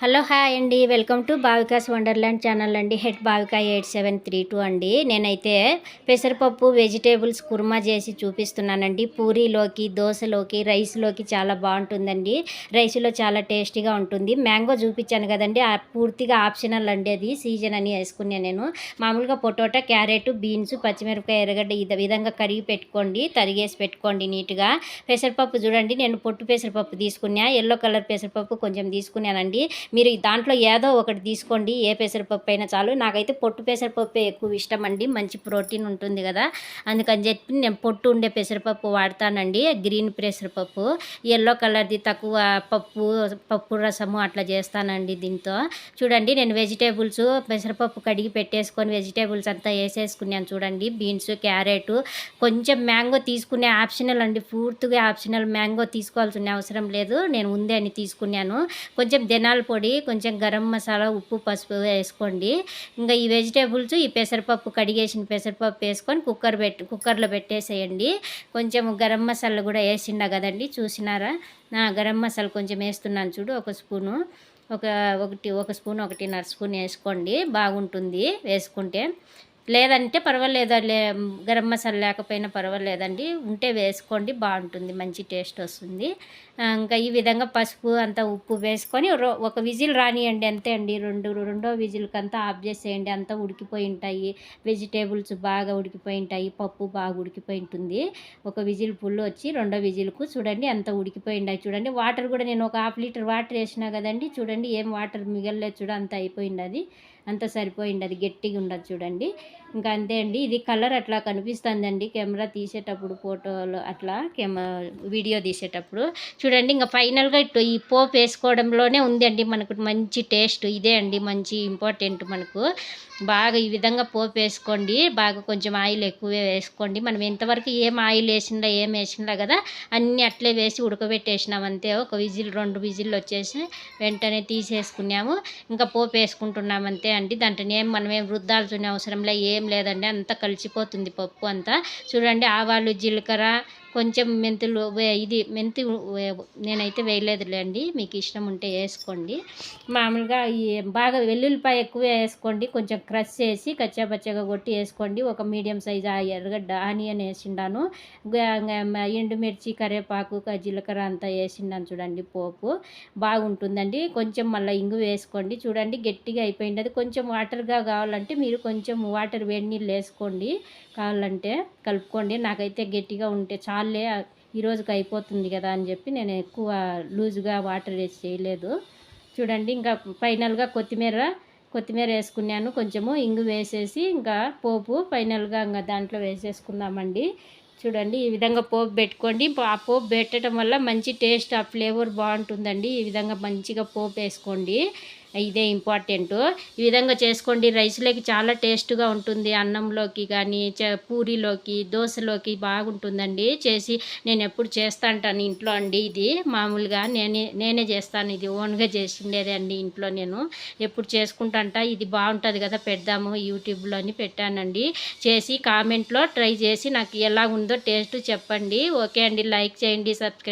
Hello hi అండి, welcome to భావికాస్ wonderland channel అండి. Head Bhavika 8732 అండి. నేనైతే పెసరపప్పు వెజిటేబుల్స్ కుర్మా చేసి చూపిస్తున్నానండి. పూరీలోకి, దోశలోకి, రైస్లోకి చాలా బాగుంటుందండి. రైస్లో చాలా టేస్టీగా ఉంటుంది. మ్యాంగో చూపించాను కదండి, పూర్తిగా ఆప్షనల్ అండి, అది సీజన్ అని వేసుకున్నాను నేను. మామూలుగా పొటాటో, క్యారెట్, బీన్స్, పచ్చిమిరపకాయ, ఎర్రగడ్డ ఈ విధంగా కడిగి పెట్టుకోండి, తరిగేసి పెట్టుకోండి నీట్గా. పెసరపప్పు చూడండి, నేను పొట్టు పెసరపప్పు తీసుకున్నా, ఎల్లో కలర్ పెసరపప్పు కొంచెం తీసుకున్నానండి. మీరు దాంట్లో ఏదో ఒకటి తీసుకోండి, ఏ పెసరపప్పు అయినా చాలు. నాకైతే పొట్టు పెసరపప్పు ఎక్కువ ఇష్టం అండి, మంచి ప్రోటీన్ ఉంటుంది కదా, అందుకని చెప్పి నేను పొట్టు ఉండే పెసరపప్పు వాడతానండి. గ్రీన్ పెసరపప్పు, ఎల్లో కలర్ది తక్కువ పప్పు రసము అట్లా చేస్తానండి దీంతో. చూడండి, నేను వెజిటేబుల్స్ పెసరపప్పు కడిగి పెట్టేసుకొని వెజిటేబుల్స్ అంతా వేసేసుకున్నాను చూడండి. బీన్స్, క్యారెట్, కొంచెం మ్యాంగో తీసుకునే ఆప్షనల్ అండి, పూర్తిగా ఆప్షనల్. మ్యాంగో తీసుకోవాల్సిన అవసరం లేదు, నేను ఉందే అని తీసుకున్నాను. కొంచెం ధనియాల పొడి, కొంచెం గరం మసాలా, ఉప్పు, పసుపు వేసుకోండి. ఇంకా ఈ వెజిటేబుల్స్, ఈ పెసరపప్పు కడిగేసిన పెసరపప్పు వేసుకొని కుక్కర్లో పెట్టేసేయండి. కొంచెం గరం మసాలా కూడా వేసిండా కదండి, చూసినారా? గరం మసాలా కొంచెం వేస్తున్నాను చూడు, ఒక స్పూను, ఒక స్పూన్, 1.5 స్పూన్ వేసుకోండి, బాగుంటుంది వేసుకుంటే. లేదంటే పర్వాలేదు, గరం మసాలా లేకపోయినా పర్వాలేదండి, ఉంటే వేసుకోండి, బాగుంటుంది, మంచి టేస్ట్ వస్తుంది. ఇంకా ఈ విధంగా పసుపు అంతా, ఉప్పు వేసుకొని ఒక విజిల్ రానియండి, అంతే అండి. రెండో విజిల్కి అంతా ఆఫ్ చేసేయండి. అంతా ఉడికిపోయి ఉంటాయి, వెజిటేబుల్స్ బాగా ఉడికిపోయి ఉంటాయి, పప్పు బాగా ఉడికిపోయి ఉంటుంది. ఒక విజిల్ ఫుల్ వచ్చి రెండో విజిల్కు చూడండి అంతా ఉడికిపోయి ఉన్నాయి. చూడండి, వాటర్ కూడా నేను ఒక 1/2 లీటర్ వాటర్ వేసినా కదండి, చూడండి ఏం వాటర్ మిగలలేదు చూడ, అంతా అయిపోయింది, అది అంతా సరిపోయింది, అది గట్టిగా ఉండదు చూడండి. ఇంకా అంతే అండి. ఇది కలర్ అట్లా కనిపిస్తుందండి కెమెరా తీసేటప్పుడు, ఫోటోలో అట్లా వీడియో తీసేటప్పుడు. చూడండి, ఇంకా ఫైనల్గా ఈ పోపు వేసుకోవడంలోనే ఉందండి మనకు మంచి టేస్ట్. ఇదే అండి మంచి ఇంపార్టెంట్ మనకు. బాగా ఈ విధంగా పోపు వేసుకోండి, బాగా కొంచెం ఆయిల్ ఎక్కువే వేసుకోండి. మనం ఎంతవరకు ఏం ఆయిల్ వేసిందా కదా, అన్నీ అట్లే వేసి ఉడకబెట్టేసినాం అంతే. ఒక విజిల్, 2 విజిల్లు వచ్చేసి వెంటనే తీసేసుకున్నాము. ఇంకా పోపు వేసుకుంటున్నాం అంతే అండి. దాంట్లో మనమేం రుద్దాల్సిన అవసరంలో ఏం లేదండి, అంతా కలిసిపోతుంది పప్పు అంతా. చూడండి, ఆవాలు, జీలకర్ర, కొంచెం మెంతులు, మెంతి నేనైతే వేయలేదులేండి, మీకు ఇష్టం ఉంటే వేసుకోండి. మామూలుగా బాగా వెల్లుల్లిపాయ ఎక్కువ వేసుకోండి, కొంచెం క్రష్ చేసి కచ్చాపచ్చగా కొట్టి వేసుకోండి. ఒక మీడియం సైజ్ ఎర్రగడ్డ, ఆనియన్ వేసిండాను, ఎండుమిర్చి, కరివేపాకు, జీలకర్ర అంతా వేసిండాను చూడండి. పోపు బాగుంటుందండి. కొంచెం మళ్ళీ ఇంగు వేసుకోండి. చూడండి, గట్టిగా అయిపోయింది. అది కొంచెం వాటర్గా కావాలంటే మీరు కొంచెం వాటర్, వేడి నీళ్ళు వేసుకోండి, కావాలంటే కలుపుకోండి. నాకైతే గట్టిగా ఉంటే చాలే, ఈరోజుకి అయిపోతుంది కదా అని చెప్పి నేను ఎక్కువ లూజుగా వాటర్ వేసి చేయలేదు. చూడండి, ఇంకా ఫైనల్గా కొత్తిమీర వేసుకున్నాను, కొంచెము ఇంగు వేసేసి ఇంకా పోపు ఫైనల్గా ఇంకా దాంట్లో వేసేసుకుందామండి. చూడండి, ఈ విధంగా పోపు పెట్టుకోండి. ఆ పోపు పెట్టడం వల్ల మంచి టేస్ట్, ఆ ఫ్లేవర్ బాగుంటుందండి. ఈ విధంగా మంచిగా పోపు వేసుకోండి, ఇదే ఇంపార్టెంట్. ఈ విధంగా చేసుకోండి, రైస్లోకి చాలా టేస్ట్గా ఉంటుంది, అన్నంలోకి కానీ, పూరీలోకి, దోశలోకి బాగుంటుందండి. చేసి నేను ఎప్పుడు చేస్తా అంటాను ఇంట్లో అండి. ఇది మామూలుగా నేనే చేస్తాను, ఇది ఓన్గా చేసిండేదే అండి ఇంట్లో. నేను ఎప్పుడు చేసుకుంటా, ఇది బాగుంటుంది కదా పెడదాము యూట్యూబ్లో అని పెట్టానండి. చేసి కామెంట్లో ట్రై చేసి నాకు ఎలా ఉందో టేస్ట్ చెప్పండి. ఓకే అండి, లైక్ చేయండి, సబ్స్క్రైబ్